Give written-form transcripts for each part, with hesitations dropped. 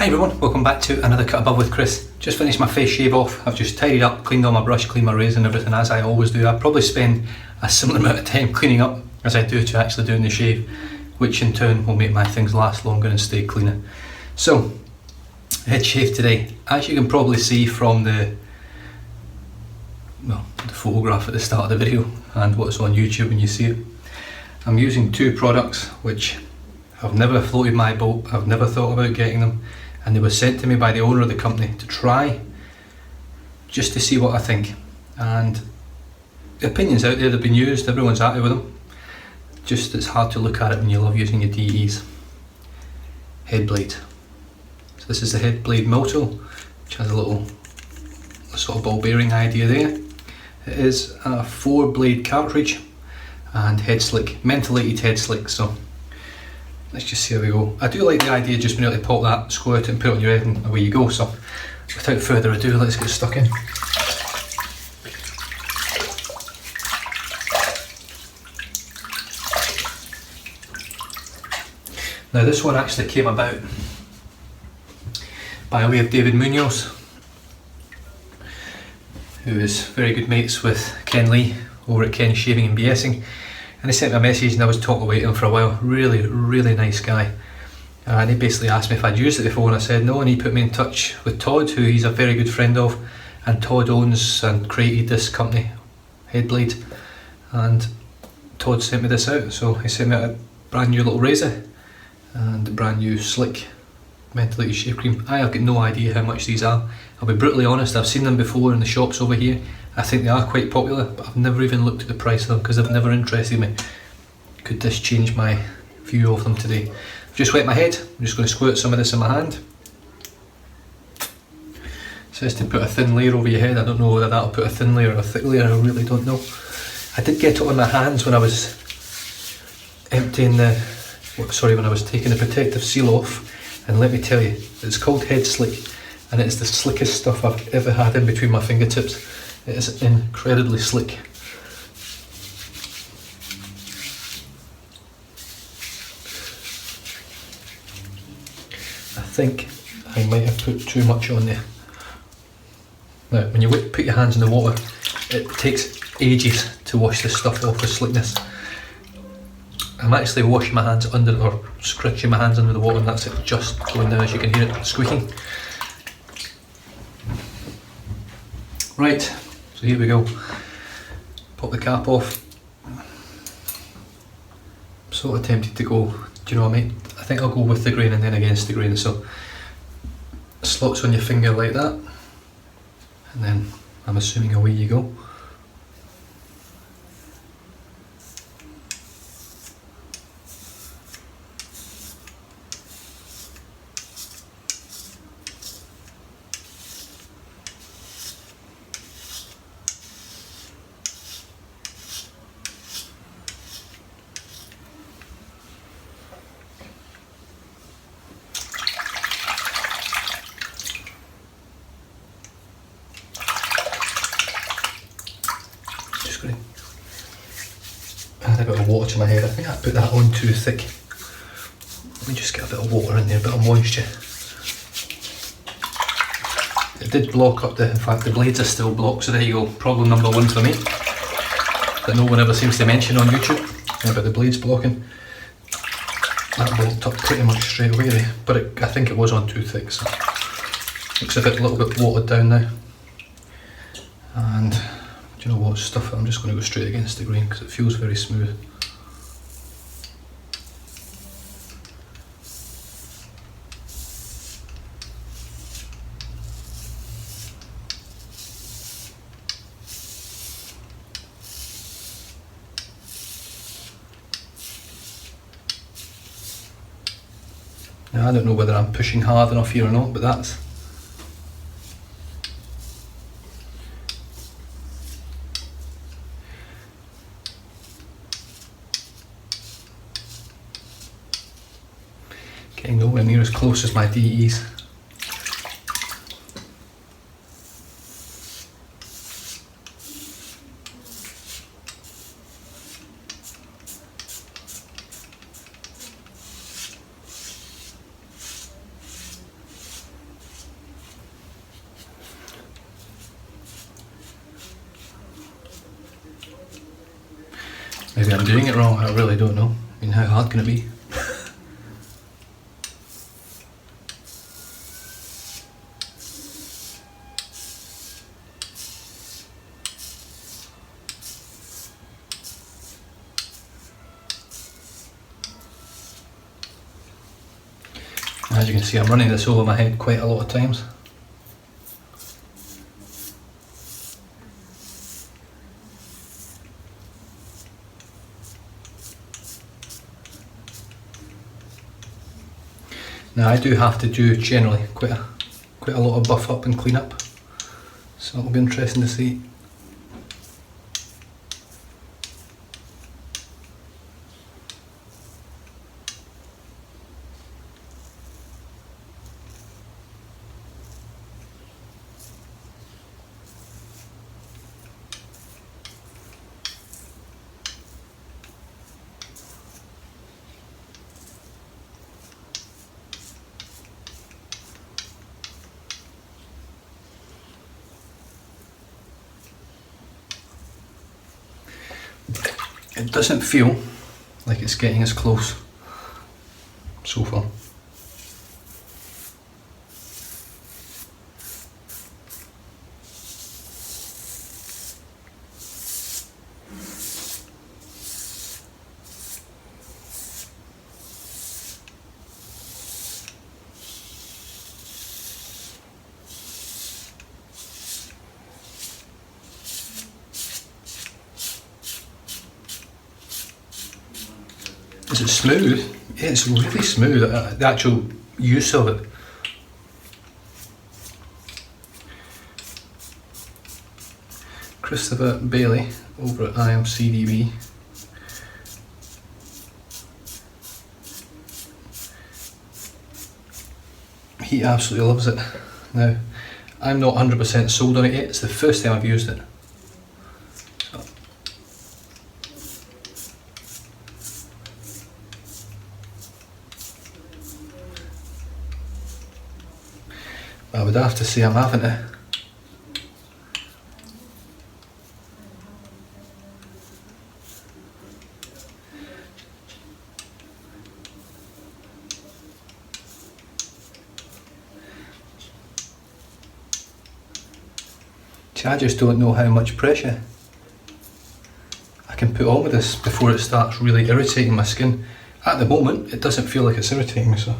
Hi everyone, welcome back to another Cut Above with Chris. Just finished my face shave off. I've just tidied up, cleaned all my brush, cleaned my razor and everything as I always do. I probably spend a similar amount of time cleaning up as I do to actually doing the shave, which in turn will make my things last longer and stay cleaner. So, head shave today. As you can probably see from the photograph at the start of the video and what's on YouTube when you see it, I'm using two products which have never floated my boat. I've never thought about getting them, and they were sent to me by the owner of the company to try, just to see what I think. And the opinions out there, they've been used, everyone's happy with them. Just it's hard to look at it when you love using your DEs. Headblade. So this is the Headblade mill tool, which has a sort of ball bearing idea there. It is a 4-blade cartridge and Headslick, mentholated Headslick. So let's just see how we go. I do like the idea of just being able to pop that, squirt it and put it on your head and away you go. So without further ado, let's get stuck in. Now this one actually came about by way of David Munoz, who is very good mates with Ken Lee over at Ken's Shaving and BSing. And he sent me a message and I was talking away to him for a while. Really nice guy. And he basically asked me if I'd used it before and I said no, and he put me in touch with Todd, who he's a very good friend of, and Todd owns and created this company, Headblade, and Todd sent me this out. So he sent me a brand new little razor and a brand new slick mentholated shave cream. I have got no idea how much these are. I'll be brutally honest, I've seen them before in the shops over here. I think they are quite popular, but I've never even looked at the price of them because they've never interested me. Could this change my view of them today? I've just wet my head. I'm just going to squirt some of this in my hand. It says to put a thin layer over your head. I don't know whether that'll put a thin layer or a thick layer, I really don't know. I did get it on my hands when I was emptying when I was taking the protective seal off, and let me tell you, it's called Headslick and it's the slickest stuff I've ever had in between my fingertips. It is incredibly slick. I think I might have put too much on there. Now, when you put your hands in the water, it takes ages to wash this stuff off with slickness. I'm actually washing my hands or scratching my hands under the water, and that's it just going down, as you can hear it squeaking. Right, so here we go. Pop the cap off. I'm sort of tempted to go, do you know what I mean? I think I'll go with the grain and then against the grain. So slots on your finger like that, and then I'm assuming away you go. Add a bit of water to my head. I think I put that on too thick. Let me just get a bit of water in there, a bit of moisture. It did block up in fact the blades are still blocked, so there you go. Problem number one for me, that no one ever seems to mention on YouTube, about the blades blocking. That blocked up pretty much straight away there, but I think it was on too thick, so looks a little bit watered down now. And do you know what, stuff it, I'm just going to go straight against the grain because it feels very smooth. Now I don't know whether I'm pushing hard enough here or not, but that's getting nowhere near as close as my DEs. Maybe I'm doing it wrong, I really don't know. I mean, how hard can it be? As you can see, I'm running this over my head quite a lot of times. Now I do have to do generally quite a lot of buff up and clean up, so it'll be interesting to see. It doesn't feel like it's getting as close so far. Is it smooth? Yeah, it's really smooth, the actual use of it. Christopher Bailey over at IMCDB. He absolutely loves it. Now, I'm not 100% sold on it yet, it's the first time I've used it. I would have to say I'm having it. See, I just don't know how much pressure I can put on with this before it starts really irritating my skin. At the moment, it doesn't feel like it's irritating me, so.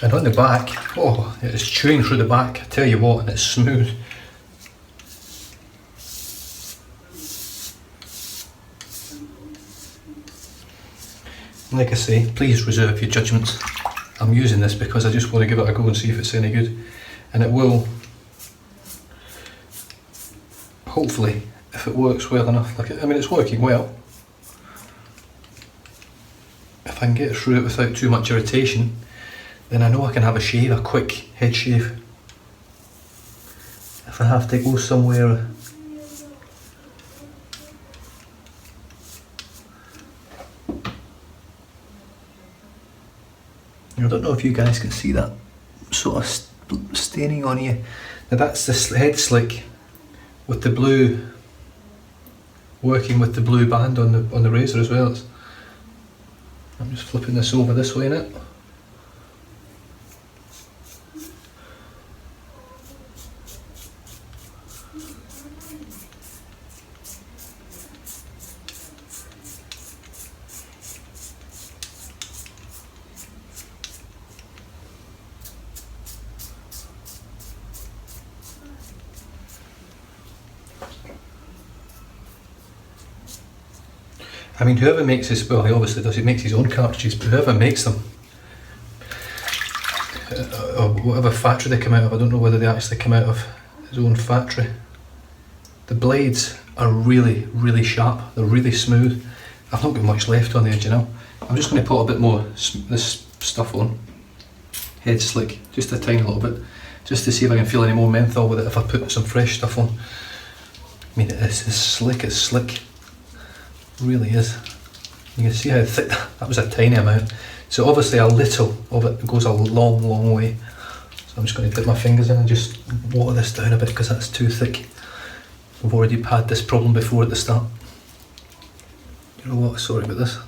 And on the back, oh, it is chewing through the back, I tell you what, and it's smooth. Like I say, please reserve your judgments. I'm using this because I just want to give it a go and see if it's any good. And it will, hopefully, if it works well enough. Like, I mean, it's working well. If I can get through it without too much irritation, then I know I can have a shave, a quick head shave. If I have to go somewhere. I don't know if you guys can see that sort of staining on you. Now that's the Headslick with the blue, working with the blue band on the razor as well. I'm just flipping this over this way in it. I mean, whoever makes this, well, he obviously does, he makes his own cartridges, but whoever makes them, or whatever factory they come out of, I don't know whether they actually come out of his own factory. The blades are really, really sharp, they're really smooth. I've not got much left on there, do you know. I'm just going to put a bit more this stuff on. Headslick, just a tiny little bit, just to see if I can feel any more menthol with it if I put some fresh stuff on. I mean, it's slick, it's slick. It really is. You can see how thick, that was a tiny amount. So obviously a little of it goes a long, long way. So I'm just going to dip my fingers in and just water this down a bit because that's too thick. We've already had this problem before at the start. You know what, sorry about this.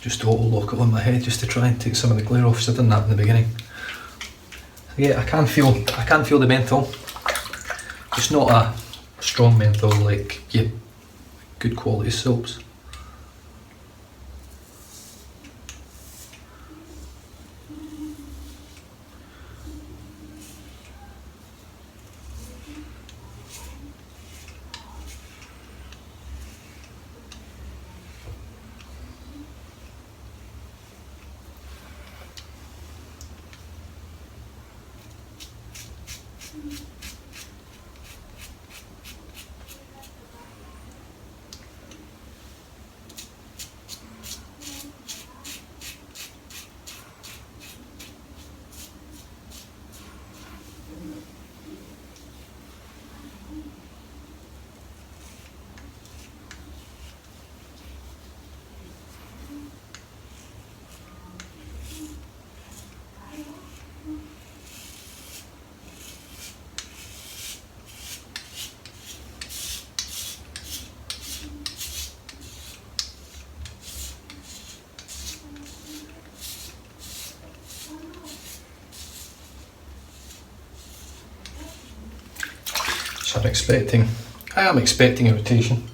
Just auto lock it on my head just to try and take some of the glare off, so I've done that in the beginning. So yeah, I can feel the menthol. It's not a strong menthol like good quality soaps. So I am expecting a rotation.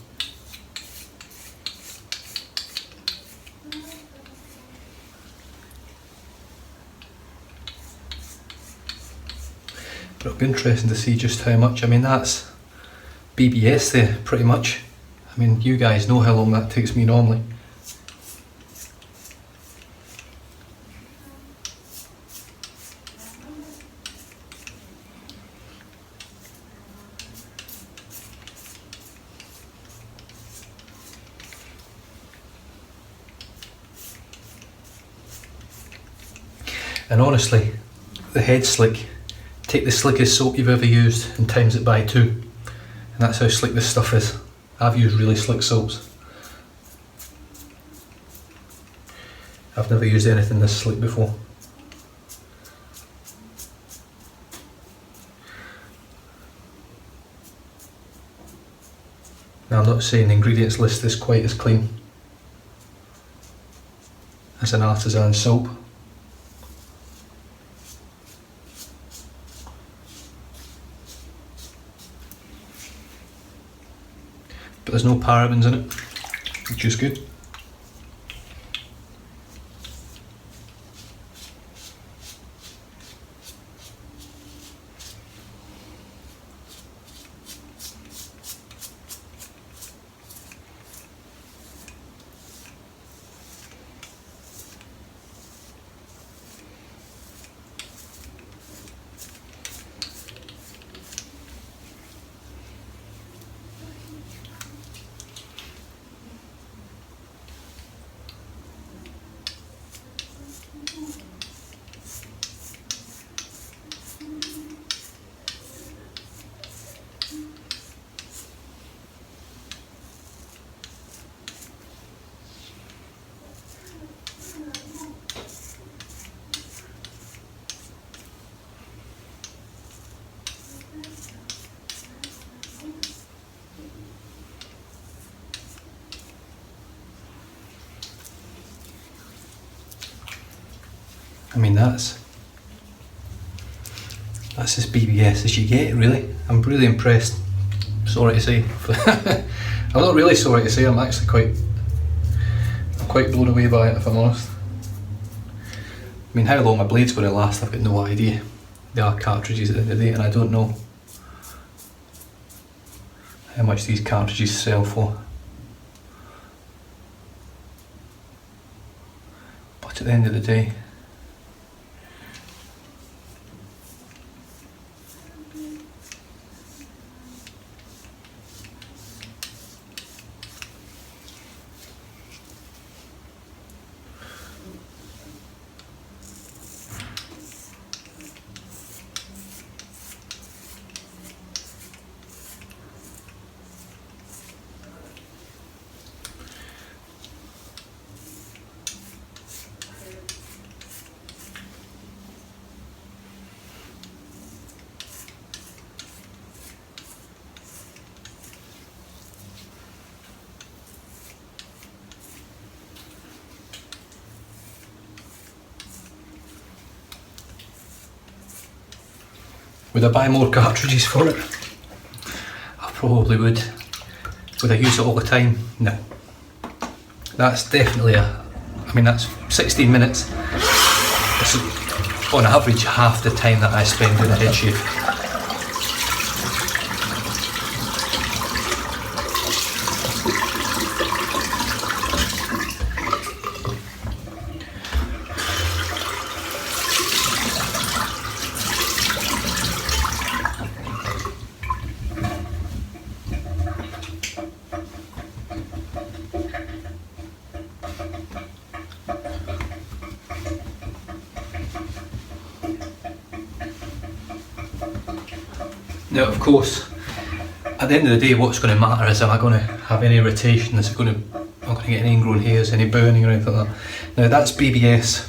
But it'll be interesting to see just how much. I mean, that's BBS there, pretty much. I mean, you guys know how long that takes me normally. And honestly, the Headslick, take the slickest soap you've ever used and times it by 2. And that's how slick this stuff is. I've used really slick soaps. I've never used anything this slick before. Now I'm not saying the ingredients list is quite as clean as an artisan soap. But there's no parabens in it, which is good. I mean, that's as BBS as you get, really. I'm really impressed. Sorry to say. I'm not really sorry to say, I'm actually quite blown away by it, if I'm honest. I mean, how long my blade's going to last, I've got no idea. They are cartridges at the end of the day, and I don't know how much these cartridges sell for. But at the end of the day, Would I buy more cartridges for it? I probably would. Would I use it all the time? No. That's definitely I mean that's 16 minutes. This is on average half the time that I spend doing a head shave. Now, of course, at the end of the day, what's going to matter is, am I going to have any irritation? Am I going to get any ingrown hairs, any burning or anything like that? Now, that's BBS.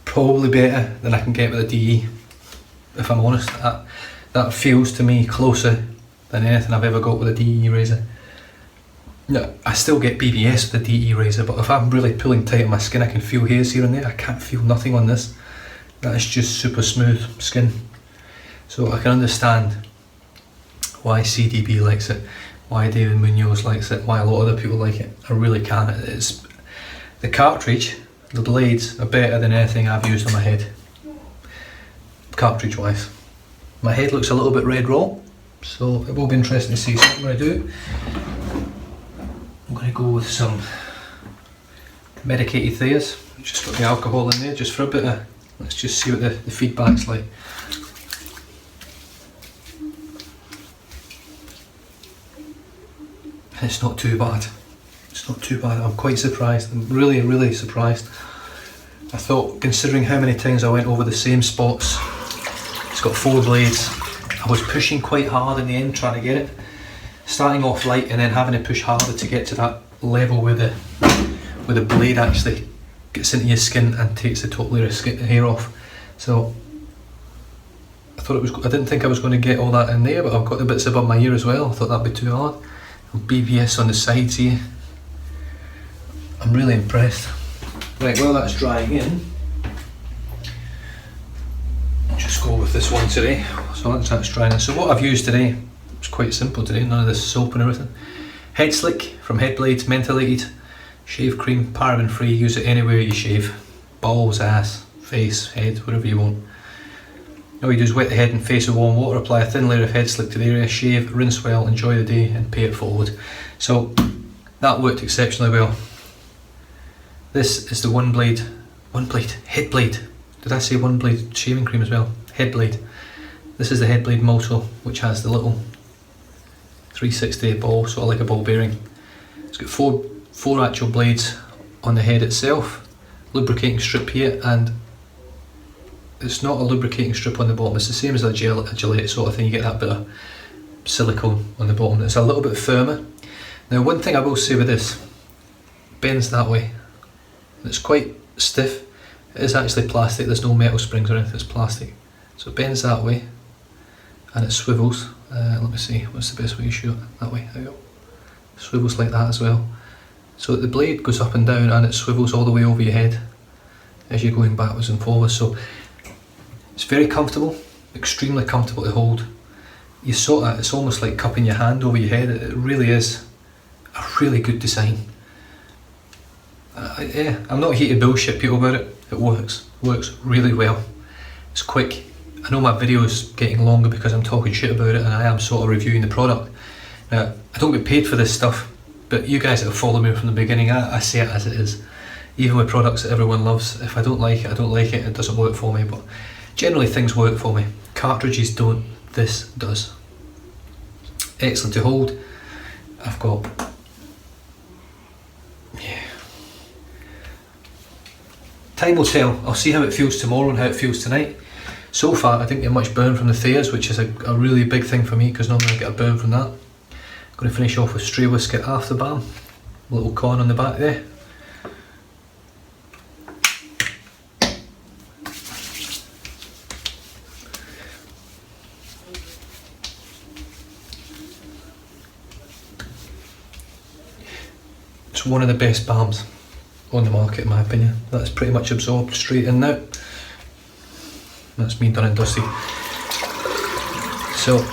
Probably better than I can get with a DE, if I'm honest. That feels to me closer than anything I've ever got with a DE razor. No, I still get BBS with a DE razor, but if I'm really pulling tight on my skin, I can feel hairs here and there. I can't feel nothing on this. That is just super smooth skin. So I can understand why CDB likes it, why David Munoz likes it, why a lot of other people like it. I really can. It's the cartridge, the blades are better than anything I've used on my head, cartridge wise. My head looks a little bit red raw, so it will be interesting to see. So what I'm going to do, I'm going to go with some medicated Thayers. Just got the alcohol in there just for a bit of, let's just see what the feedback's like. It's not too bad. It's not too bad. I'm quite surprised. I'm really, really surprised. I thought, considering how many times I went over the same spots, it's got 4 blades. I was pushing quite hard in the end trying to get it. Starting off light and then having to push harder to get to that level where the blade actually gets into your skin and takes the top layer of hair off. So I thought I didn't think I was going to get all that in there, but I've got the bits above my ear as well. I thought that'd be too hard. BBS on the sides here. I'm really impressed. Right, while that's drying in, I'll just go with this one today. So that's drying in. So what I've used today, it's quite simple today, none of this soap and everything. Headslick from Headblade, mentholated shave cream, paraben free. Use it anywhere you shave, balls, ass, face, head, whatever you want. All you do is wet the head and face with warm water, apply a thin layer of Headslick to the area, shave, rinse well, enjoy the day and pay it forward. So that worked exceptionally well. This is the Headblade. Did I say one blade shaving cream as well? Headblade. This is the Headblade Moto, which has the little 360 ball, sort of like a ball bearing. It's got four actual blades on the head itself, lubricating strip here, and it's not a lubricating strip on the bottom. It's the same as a Gillette sort of thing. You get that bit of silicone on the bottom. It's a little bit firmer. Now, one thing I will say with this, bends that way. It's quite stiff. It is actually plastic. There's no metal springs or anything. It's plastic. So it bends that way, and it swivels. Let me see. What's the best way to show it? That way. There you go. Swivels like that as well. So the blade goes up and down, and it swivels all the way over your head as you're going backwards and forwards. So it's very comfortable, extremely comfortable to hold. It's almost like cupping your hand over your head. It really is a really good design. Yeah, I'm not here to bullshit people about it. It works really well. It's quick. I know my video is getting longer because I'm talking shit about it and I am sort of reviewing the product. Now, I don't get paid for this stuff, but you guys that have followed me from the beginning, I say it as it is. Even with products that everyone loves, if I don't like it, I don't like it, it doesn't work for me. But generally things work for me. Cartridges don't, this does. Excellent to hold. I've got, yeah. Time will tell. I'll see how it feels tomorrow and how it feels tonight. So far I didn't get much burn from the Thayers, which is a really big thing for me because normally I get a burn from that. I'm going to finish off with Stray Whisker Afterbalm. A little con on the back there. It's one of the best balms on the market in my opinion. That's pretty much absorbed straight in now. That's me done and dusted. So,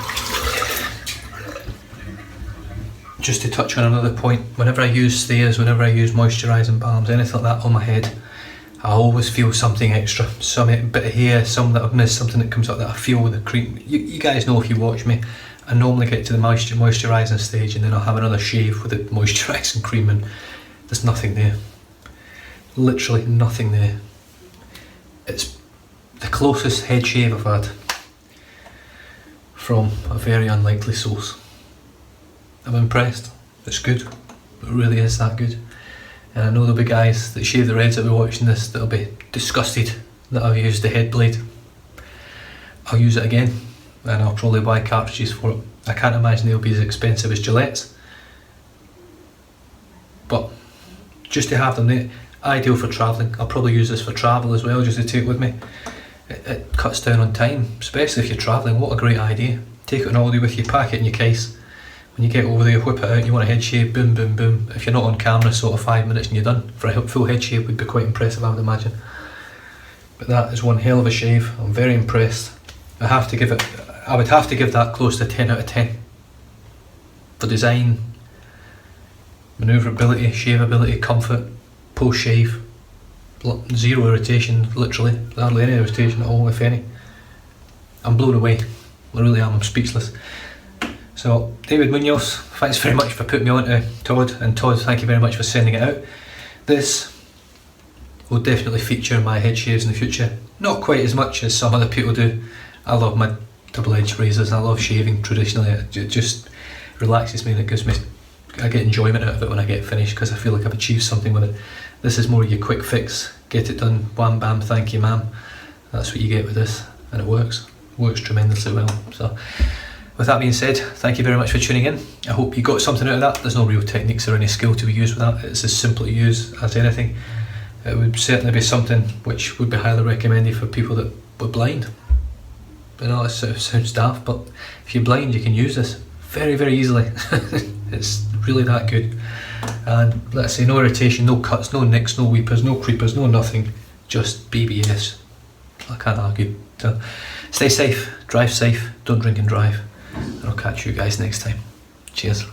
just to touch on another point, whenever I use stairs, whenever I use moisturising balms, anything like that on my head, I always feel something extra, some bit of hair, some that I've missed, something that comes up that I feel with the cream. You guys know if you watch me, I normally get to the moisturising stage and then I'll have another shave with the moisturising cream and there's nothing there. Literally nothing there. It's the closest head shave I've had from a very unlikely source. I'm impressed. It's good. It really is that good. And I know there'll be guys that shave their heads that will be watching this that'll be disgusted that I've used the Headblade. I'll use it again and I'll probably buy cartridges for it. I can't imagine they'll be as expensive as Gillette's. But just to have them there, ideal for travelling. I'll probably use this for travel as well, just to take with me. It cuts down on time, especially if you're travelling. What a great idea. Take it on holiday with you, pack it in your case. When you get over there, whip it out, you want a head shave, boom, boom, boom. If you're not on camera, sort of 5 minutes and you're done. For a full head shave would be quite impressive, I would imagine. But that is one hell of a shave. I'm very impressed. I would have to give that close to 10 out of 10. For design, manoeuvrability, shaveability, comfort, post shave, zero irritation, literally, hardly any irritation at all, if any. I'm blown away, I really am, I'm speechless. So, David Munoz, thanks very much for putting me on to Todd, and Todd, thank you very much for sending it out. This will definitely feature in my head shaves in the future. Not quite as much as some other people do. I love my double-edged razors, and I love shaving traditionally. It just relaxes me and it gives me, I get enjoyment out of it when I get finished because I feel like I've achieved something with it. This is more your quick fix, get it done, wham bam, thank you ma'am. That's what you get with this, and it works tremendously well. So, with that being said, thank you very much for tuning in. I hope you got something out of that. There's no real techniques or any skill to be used with that. It's as simple to use as anything. It would certainly be something which would be highly recommended for people that were blind. I know it sounds daft, but if you're blind you can use this very, very easily. It's really that good. And let's say no irritation, no cuts, no nicks, no weepers, no creepers, no nothing. Just BBS. I can't argue. So stay safe, drive safe, don't drink and drive. And I'll catch you guys next time. Cheers.